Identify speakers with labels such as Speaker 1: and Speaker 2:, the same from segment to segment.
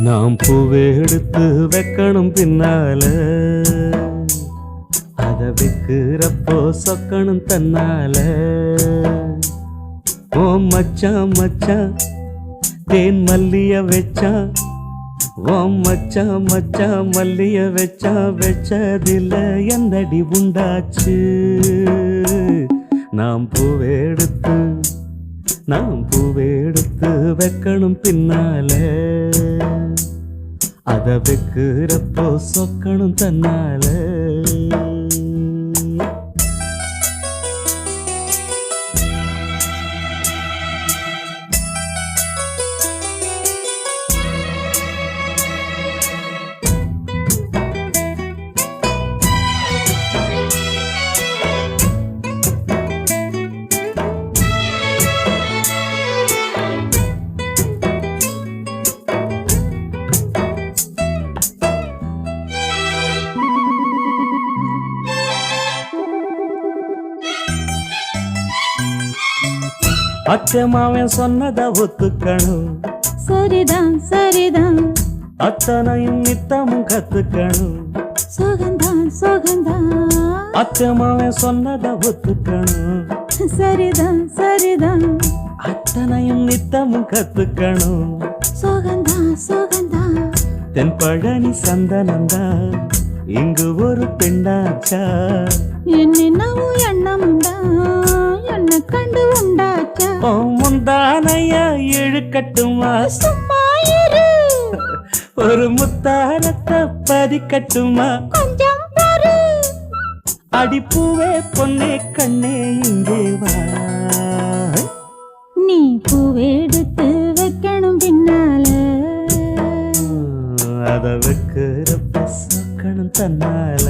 Speaker 1: நாம் பூவே எடுத்து வைக்கணும் பின்னால, அத வைக்கிறப்போ சொக்கணும் தன்னால. ஓ மச்சான் மச்சான் தேன் மல்லிய வச்சான், ஓ மச்சான் மச்சான் மல்லிய வச்சான், வச்சதில்ல என்னடி உண்டாச்சு. நாம் பூவே எடுத்து வைக்கணும் பின்னால, அத வைக்கிறப்போ சொக்கணும் தன்னால. அத்தை மாவன் சொன்னத ஒத்துக்கணும்,
Speaker 2: சரிதான் சரிதான்.
Speaker 1: அத்தனையும் நித்தமும் கத்துக்கணும்,
Speaker 2: சோகந்தான் சோகந்தான்.
Speaker 1: அத்தை மாவன் சொன்னத ஒத்துக்கணும்,
Speaker 2: சரிதான் சரிதான்.
Speaker 1: அத்தனையும் நித்தமும் கத்துக்கணும்,
Speaker 2: சோகந்தான் சோகந்தான்.
Speaker 1: தென் பழனி சந்தனந்தா இங்கு ஒரு பெண்ணாச்சா,
Speaker 2: என்னென்னவும் எண்ணமுண்டா என்ன கண்டு உண்டாச்சா.
Speaker 1: முந்தானையா இழுக்கட்டுமா,
Speaker 2: சும்மா இரு.
Speaker 1: ஒரு முத்தாரத்தை பதிக்கட்டுமா,
Speaker 2: கொஞ்சம் பாரு.
Speaker 1: அடிப்பூவே பொன்னே கண்ணே இங்கே வா.
Speaker 2: நீ பூவெடுத்து வைக்கணும் பின்னால,
Speaker 1: அத வைக்கிறப்ப சொக்கணும் தன்னால.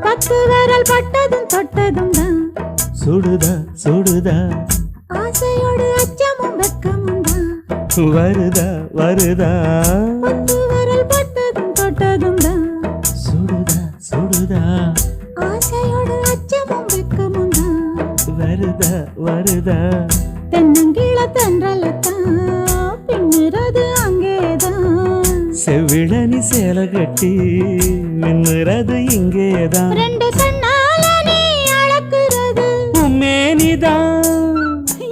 Speaker 2: பத்து விரல் பட்டதும் தொட்டதும் தான்
Speaker 1: சுடுதா சுடுதா,
Speaker 2: ஆசையோடு அச்சமும் வெக்கமும் தான்
Speaker 1: வருதா வருதா.
Speaker 2: பத்து விரல் பட்டதும் தொட்டதும் தான்
Speaker 1: சுடுதா சுடுதா,
Speaker 2: ஆசையோடு அச்சமும் வெக்கமும் தான்
Speaker 1: வருதா வருதா.
Speaker 2: தென்னங்கீழ தென்றலத்தான் பின்னுறது அங்கேதான்,
Speaker 1: செவிழனி சேலை கட்டி மின்னுறது இங்கேதான்.
Speaker 2: ரெண்டு கண்ணால நீ அளக்குறது
Speaker 1: உம்மேனிதான்,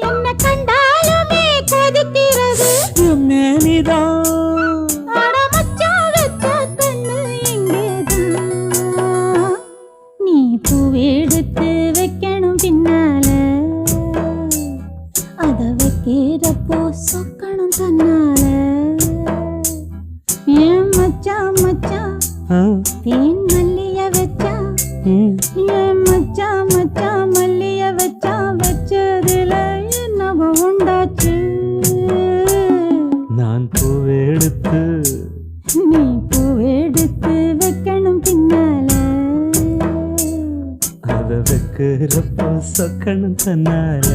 Speaker 2: என்ன கண்டாலுமே கொதிக்கிறது
Speaker 1: உம்மேனிதான்.
Speaker 2: அட மச்சான் வெச்ச கண்ணு இங்கேதான். நீ பூவெடுத்து வைக்கணும் பின்னால, அத வைக்கிறப்போ சொக்கணும் தன்னால. ஏன் மச்சான் மச்சான் தேன் மல்லிய வச்சா, ஏன் மச்சான் மச்சான் மல்லிய வச்சா, வச்சதுல என்னவோ உண்டாச்சு.
Speaker 1: நான் பூவெடுத்து
Speaker 2: நீ பூவெடுத்து வைக்கணும் பின்னால,
Speaker 1: அத வைக்கிறப்போ சொக்கணும் தன்னால.